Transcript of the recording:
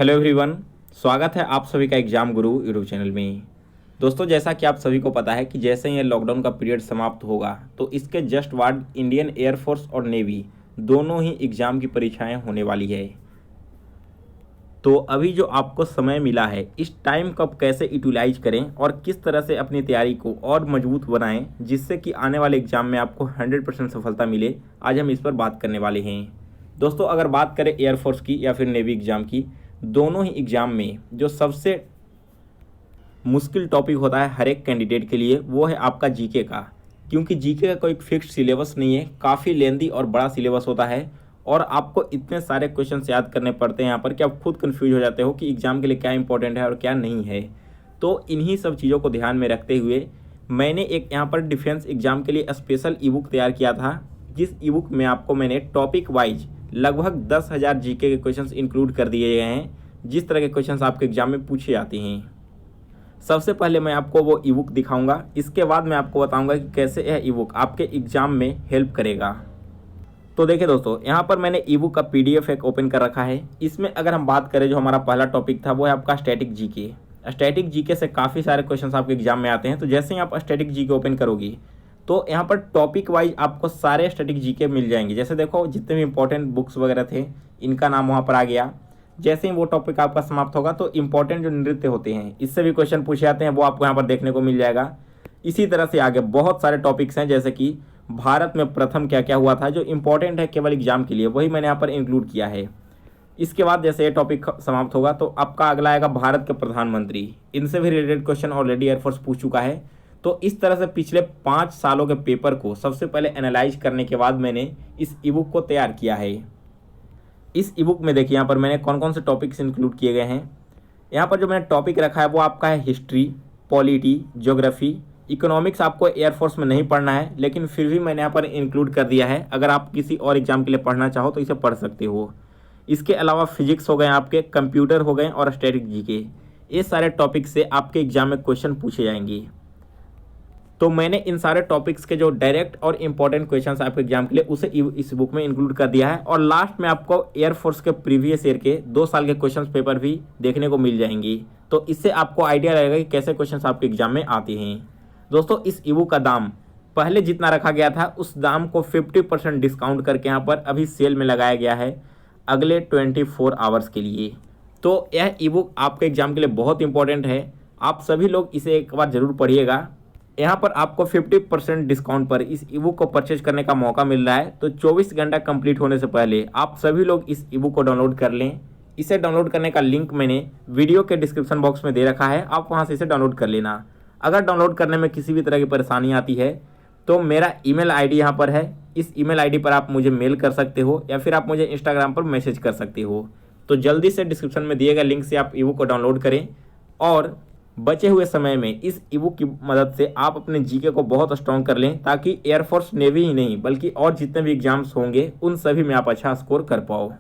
Hello everyone, स्वागत है आप सभी का एग्जाम गुरु यूट्यूब चैनल में। दोस्तों, जैसा कि आप सभी को पता है कि जैसे ही ये लॉकडाउन का पीरियड समाप्त होगा तो इसके जस्ट बाद इंडियन एयरफोर्स और नेवी दोनों ही एग्ज़ाम की परीक्षाएं होने वाली है। तो अभी जो आपको समय मिला है, इस टाइम को आप कैसे यूटिलाइज करें और किस तरह से अपनी तैयारी को और मजबूत बनाएं जिससे कि आने वाले एग्जाम में आपको 100% सफलता मिले, आज हम इस पर बात करने वाले हैं। दोस्तों, अगर बात करें एयरफोर्स की या फिर नेवी एग्ज़ाम की, दोनों ही एग्ज़ाम में जो सबसे मुश्किल टॉपिक होता है हर एक कैंडिडेट के लिए वो है आपका जीके का, क्योंकि जीके का कोई फिक्स्ड सिलेबस नहीं है, काफ़ी लेंदी और बड़ा सिलेबस होता है और आपको इतने सारे क्वेश्चंस याद करने पड़ते हैं यहाँ पर कि आप खुद कंफ्यूज हो जाते हो कि एग्ज़ाम के लिए क्या इंपॉर्टेंट है और क्या नहीं है। तो इन्हीं सब चीज़ों को ध्यान में रखते हुए मैंने एक यहाँ पर डिफेंस एग्ज़ाम के लिए स्पेशल ई बुक तैयार किया था, जिस ई बुक में आपको मैंने टॉपिक वाइज लगभग 10,000 जीके के क्वेश्चंस इंक्लूड कर दिए गए हैं, जिस तरह के क्वेश्चंस आपके एग्जाम में पूछे जाते हैं। सबसे पहले मैं आपको वो ई बुक दिखाऊंगा, इसके बाद मैं आपको बताऊंगा कि कैसे यह ई बुक आपके एग्जाम में हेल्प करेगा। तो देखिए दोस्तों, यहाँ पर मैंने ई बुक का PDF एक ओपन कर रखा है। इसमें अगर हम बात करें, जो हमारा पहला टॉपिक था वो है आपका स्टैटिक जीके। स्टैटिक जीके से काफ़ी सारे क्वेश्चंस आपके एग्जाम में आते हैं। तो जैसे ही आप स्टैटिक जीके ओपन करोगी तो यहाँ पर टॉपिक वाइज आपको सारे स्टैटिक जीके मिल जाएंगे। जैसे देखो, जितने भी इंपॉर्टेंट बुक्स वगैरह थे इनका नाम वहाँ पर आ गया। जैसे ही वो टॉपिक आपका समाप्त होगा तो इंपॉर्टेंट जो नृत्य होते हैं, इससे भी क्वेश्चन पूछे जाते हैं, वो आपको यहाँ पर देखने को मिल जाएगा। इसी तरह से आगे बहुत सारे टॉपिक्स हैं, जैसे कि भारत में प्रथम क्या क्या हुआ था, जो इंपॉर्टेंट है केवल एग्जाम के लिए, वही मैंने यहाँ पर इंक्लूड किया है। इसके बाद जैसे ये टॉपिक समाप्त होगा तो आपका अगला आएगा भारत के प्रधानमंत्री। इनसे भी रिलेटेड क्वेश्चन ऑलरेडी एयरफोर्स पूछ चुका है। तो इस तरह से पिछले 5 सालों के पेपर को सबसे पहले एनालाइज करने के बाद मैंने इस ई बुक को तैयार किया है। इस ई बुक में देखिए यहाँ पर मैंने कौन कौन से टॉपिक्स इंक्लूड किए गए हैं। यहाँ पर जो मैंने टॉपिक रखा है वो आपका है हिस्ट्री, पॉलिटी, ज्योग्राफी, इकोनॉमिक्स। आपको एयरफोर्स में नहीं पढ़ना है, लेकिन फिर भी मैंने यहाँ पर इंक्लूड कर दिया है। अगर आप किसी और एग्जाम के लिए पढ़ना चाहो तो इसे पढ़ सकते हो। इसके अलावा फिजिक्स हो गए, आपके कंप्यूटर हो गए और स्टैटिक जीके, ये सारे टॉपिक से आपके एग्जाम में क्वेश्चन पूछे जाएंगे। तो मैंने इन सारे टॉपिक्स के जो डायरेक्ट और इंपॉर्टेंट क्वेश्चंस आपके एग्जाम के लिए उसे इस बुक में इंक्लूड कर दिया है। और लास्ट में आपको एयरफोर्स के प्रीवियस ईयर के 2 साल के क्वेश्चंस पेपर भी देखने को मिल जाएंगी। तो इससे आपको आइडिया रहेगा कि कैसे क्वेश्चंस आपके एग्जाम में आते हैं। दोस्तों, इस ई बुक का दाम पहले जितना रखा गया था उस दाम को 50% डिस्काउंट करके यहाँ पर अभी सेल में लगाया गया है अगले 24 आवर्स के लिए। तो यह ई बुक आपके एग्जाम के लिए बहुत इंपॉर्टेंट है। आप सभी लोग इसे एक बार ज़रूर पढ़िएगा। यहाँ पर आपको 50% डिस्काउंट पर इस ई बुक को परचेज करने का मौका मिल रहा है। तो 24 घंटा कंप्लीट होने से पहले आप सभी लोग इस ई बुक को डाउनलोड कर लें। इसे डाउनलोड करने का लिंक मैंने वीडियो के डिस्क्रिप्शन बॉक्स में दे रखा है, आप वहाँ से इसे डाउनलोड कर लेना। अगर डाउनलोड करने में किसी भी तरह की परेशानी आती है तो मेरा ईमेल आईडी यहाँ पर है। इस ईमेल आईडी पर आप मुझे मेल कर सकते हो या फिर आप मुझे इंस्टाग्राम पर मैसेज कर सकते हो। तो जल्दी से डिस्क्रिप्शन में दिए गए लिंक से आप ई बुक को डाउनलोड करें और बचे हुए समय में इस ई बुक की मदद से आप अपने जीके को बहुत स्ट्रॉन्ग कर लें, ताकि एयरफोर्स, नेवी ही नहीं बल्कि और जितने भी एग्जाम्स होंगे उन सभी में आप अच्छा स्कोर कर पाओ।